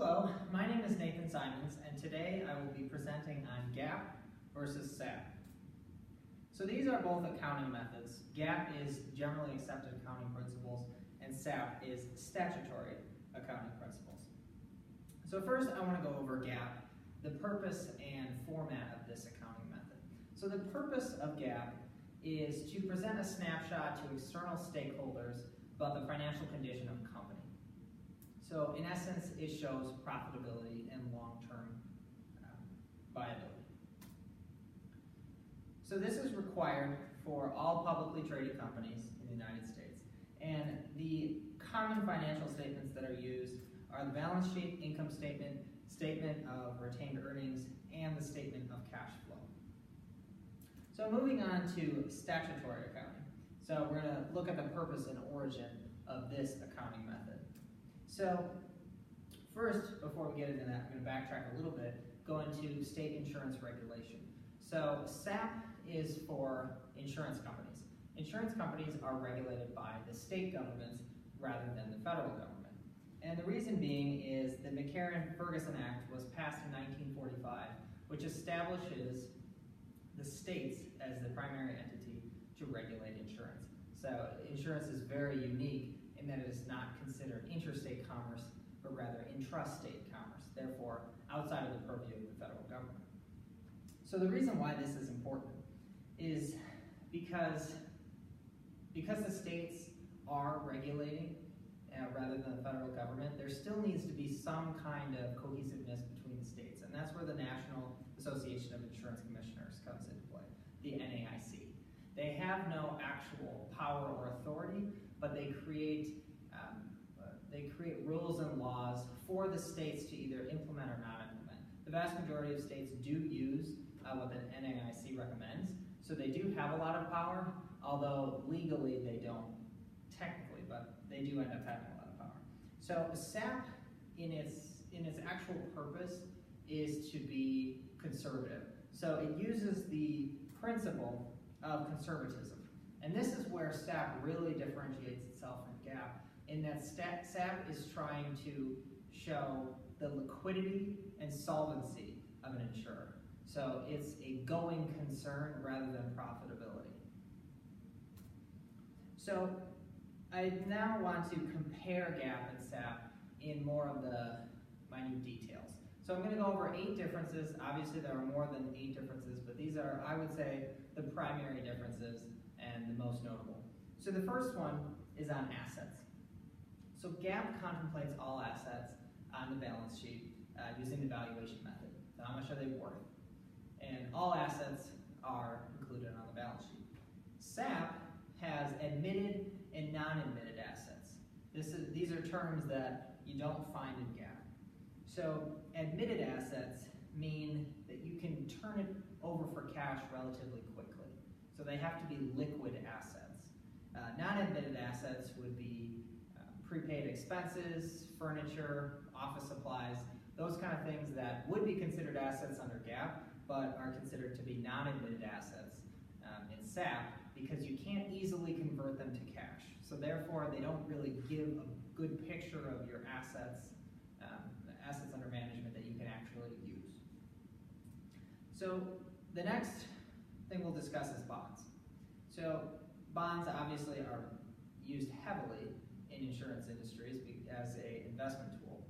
Hello, my name is Nathan Simons, and today I will be presenting on GAAP versus SAP. So these are both accounting methods. GAAP is generally accepted accounting principles, and SAP is statutory accounting principles. So first I want to go over GAAP, the purpose and format of this accounting method. So the purpose of GAAP is to present a snapshot to external stakeholders about the financial condition of a company. So in essence, it shows profitability and long-term viability. So this is required for all publicly traded companies in the United States. And the common financial statements that are used are the balance sheet, income statement, statement of retained earnings, and the statement of cash flow. So moving on to statutory accounting. So we're going to look at the purpose and origin of this accounting method. So first, before we get into that, I'm going to backtrack a little bit, go into state insurance regulation. So SAP is for insurance companies. Insurance companies are regulated by the state governments rather than the federal government. And the reason being is the McCarran-Ferguson Act was passed in 1945, which establishes the states as the primary entity to regulate insurance. So insurance is very unique in that it is not considered interstate commerce, but rather intrastate commerce, therefore outside of the purview of the federal government. So the reason why this is important is because the states are regulating rather than the federal government, there still needs to be some kind of cohesiveness between the states, and that's where the National Association of Insurance Commissioners comes into play, the NAIC. They have no actual power or authority, but they create rules and laws for the states to either implement or not implement. The vast majority of states do use what the NAIC recommends, so they do have a lot of power, although legally they don't technically, but they do end up having a lot of power. So SAP, in its actual purpose, is to be conservative. So it uses the principle of conservatism. And this is where SAP really differentiates itself from GAAP, in that SAP is trying to show the liquidity and solvency of an insurer. So it's a going concern rather than profitability. So I now want to compare GAAP and SAP in more of the minute details. So I'm going to go over 8 differences. Obviously there are more than 8 differences, but these are, I would say, the primary differences and the most notable. So the first one is on assets. So GAAP contemplates all assets on the balance sheet using the valuation method. So how much are they worth? And all assets are included on the balance sheet. SAP has admitted and non-admitted assets. These are terms that you don't find in GAAP. So admitted assets mean that you can turn it over for cash relatively quickly. So they have to be liquid assets. Non-admitted assets would be prepaid expenses, furniture, office supplies, those kind of things that would be considered assets under GAAP, but are considered to be non-admitted assets in SAP because you can't easily convert them to cash. So therefore, they don't really give a good picture of your assets, the assets under management that you can actually use. So the next thing we'll discuss is bonds. So bonds obviously are used heavily in insurance industries as an investment tool.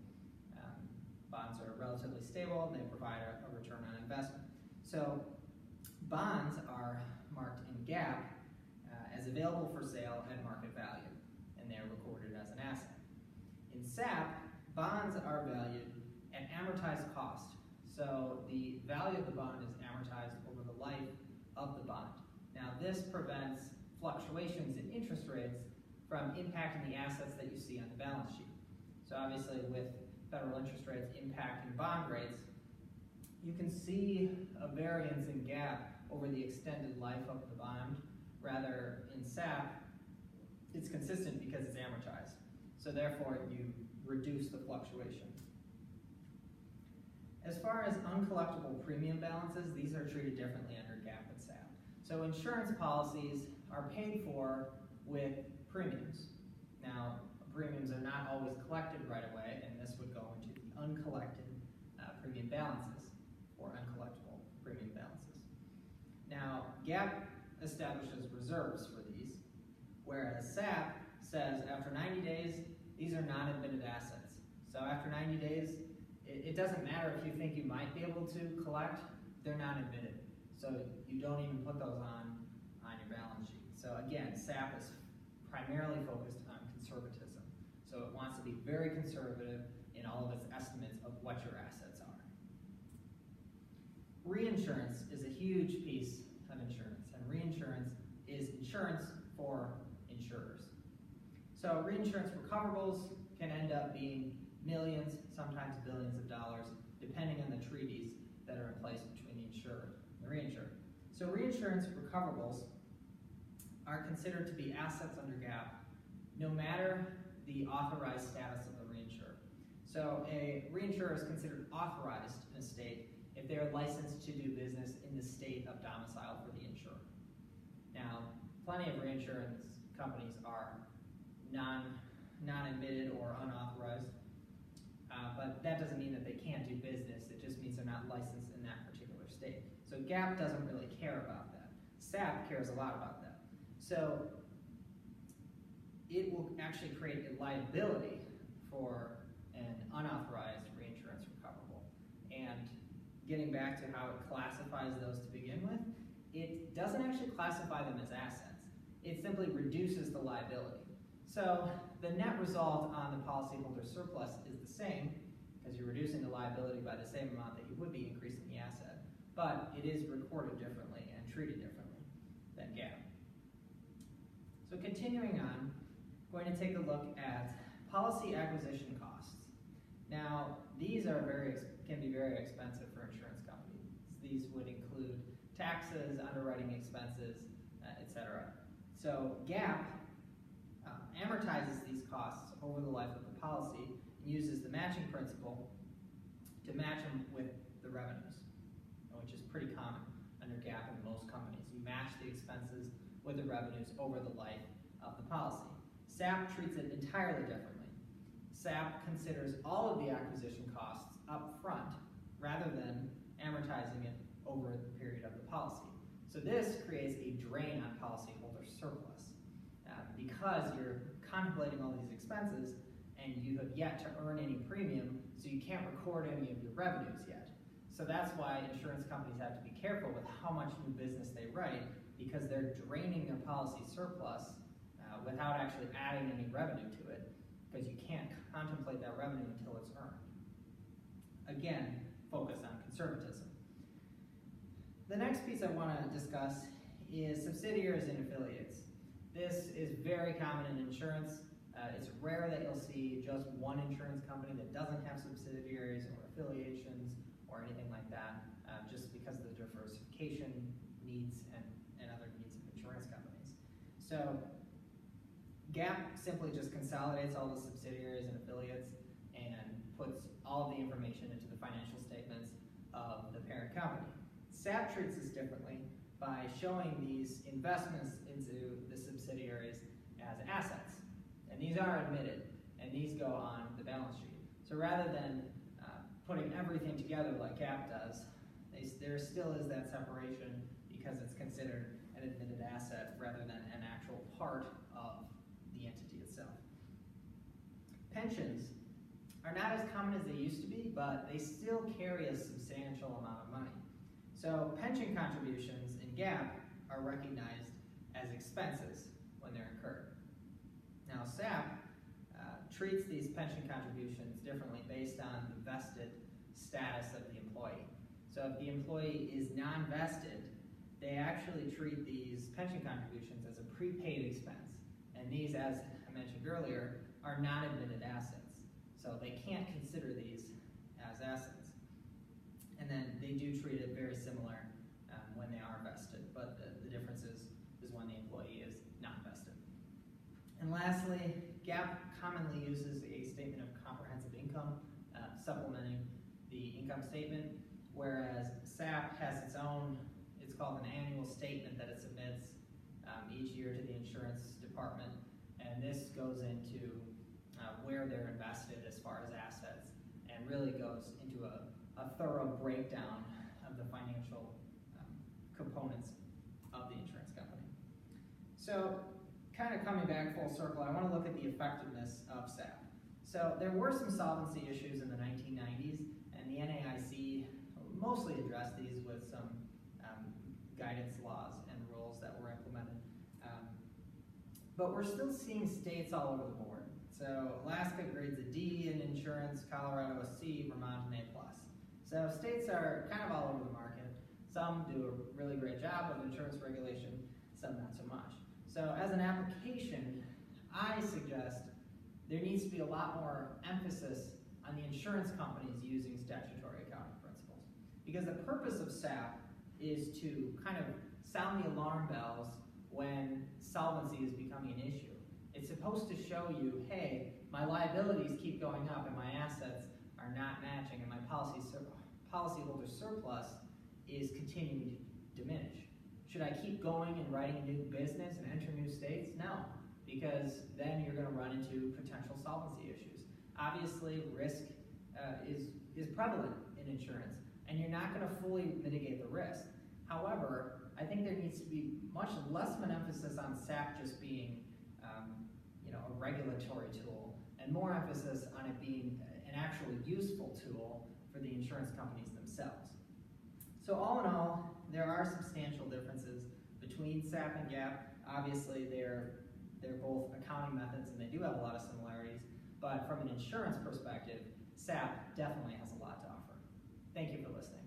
Bonds are relatively stable and they provide a return on investment. So bonds are marked in GAAP as available for sale at market value, and they are recorded as an asset. In SAP, bonds are valued at amortized cost. So the value of the bond is amortized over the life of the bond. Now this prevents fluctuations in interest rates from impacting the assets that you see on the balance sheet. So obviously with federal interest rates impacting bond rates, you can see a variance in GAAP over the extended life of the bond. Rather, in SAP, it's consistent because it's amortized. So therefore, you reduce the fluctuation. As far as uncollectible premium balances, these are treated differently under GAAP and SAP. So insurance policies are paid for with premiums. Now, premiums are not always collected right away, and this would go into the uncollectible GAAP establishes reserves for these, whereas SAP says after 90 days, these are non-admitted assets. So after 90 days, it doesn't matter if you think you might be able to collect, they're not admitted. So you don't even put those on your balance sheet. So again, SAP is primarily focused on conservatism. So it wants to be very conservative in all of its estimates of what your assets are. Reinsurance is a huge piece of insurance, and reinsurance is insurance for insurers. So reinsurance recoverables can end up being millions, sometimes billions of dollars, depending on the treaties that are in place between the insured and the reinsured. So reinsurance recoverables are considered to be assets under GAAP, no matter the authorized status of the reinsurer. So a reinsurer is considered authorized in a state if they are licensed to do business in the state of domicile for the insurer. Now, plenty of reinsurance companies are non-admitted or unauthorized, but that doesn't mean that they can't do business. It just means they're not licensed in that particular state. So GAAP doesn't really care about that. SAP cares a lot about that. So it will actually create a liability for an unauthorized reinsurance recoverable. And getting back to how it classifies those to begin with, it doesn't actually classify them as assets. It simply reduces the liability. So the net result on the policyholder surplus is the same, because you're reducing the liability by the same amount that you would be increasing the asset, but it is recorded differently and treated differently than GAAP. So continuing on, I'm going to take a look at policy acquisition costs. Now, these are can be very expensive for insurance companies. These would include taxes, underwriting expenses, etc. So GAAP amortizes these costs over the life of the policy and uses the matching principle to match them with the revenues, which is pretty common under GAAP in most companies. You match the expenses with the revenues over the life of the policy. SAP treats it entirely differently. SAP considers all of the acquisition costs up front rather than amortizing it over the period of the policy. So this creates a drain on policyholder surplus because you're contemplating all these expenses and you have yet to earn any premium, so you can't record any of your revenues yet. So that's why insurance companies have to be careful with how much new business they write, because they're draining their policy surplus without actually adding any revenue to it, because you can't contemplate that revenue until it's earned. Again, focus on conservatism. The next piece I want to discuss is subsidiaries and affiliates. This is very common in insurance. It's rare that you'll see just one insurance company that doesn't have subsidiaries or affiliations or anything like that, just because of the diversification needs and other needs of insurance companies. So GAAP simply just consolidates all the subsidiaries and affiliates and puts all of the information into the financial statements of the parent company. SAP treats this differently by showing these investments into the subsidiaries as assets. And these are admitted, and these go on the balance sheet. So rather than putting everything together like GAAP does, there still is that separation because it's considered an admitted asset rather than an actual part of the entity itself. Pensions are not as common as they used to be, but they still carry a substantial amount of money. So pension contributions in GAAP are recognized as expenses when they're incurred. Now SAP treats these pension contributions differently based on the vested status of the employee. So if the employee is non-vested, they actually treat these pension contributions as a prepaid expense. And these, as I mentioned earlier, are non-admitted assets. So they can't consider these as assets. And then they do treat it very similar when they are vested, but the difference is when the employee is not vested. And lastly, GAAP commonly uses a statement of comprehensive income supplementing the income statement, whereas SAP has its own, it's called an annual statement that it submits each year to the insurance department, and this goes into where they're invested as far as assets, and really goes into a thorough breakdown of the financial components of So, kind of coming back full circle, I want to look at the effectiveness of SAP. So there were some solvency issues in the 1990s, and the NAIC mostly addressed these with some guidance laws and rules that were implemented. But we're still seeing states all over the board. So Alaska grades a D in insurance, Colorado a C, Vermont an A+. So states are kind of all over the market. Some do a really great job of insurance regulation, some not so much. So as an application, I suggest there needs to be a lot more emphasis on the insurance companies using statutory accounting principles. Because the purpose of SAP is to kind of sound the alarm bells when solvency is becoming an issue. It's supposed to show you, hey, my liabilities keep going up and my assets are not matching and my policyholder surplus is continuing to diminish. Should I keep going and writing a new business and enter new states? No, because then you're going to run into potential solvency issues. Obviously, risk is prevalent in insurance, and you're not going to fully mitigate the risk. However, I think there needs to be much less of an emphasis on SAP just being a regulatory tool, and more emphasis on it being an actually useful tool for the insurance companies themselves. So all in all, there are substantial differences between SAP and GAAP. Obviously, they're both accounting methods and they do have a lot of similarities, but from an insurance perspective, SAP definitely has a lot to offer. Thank you for listening.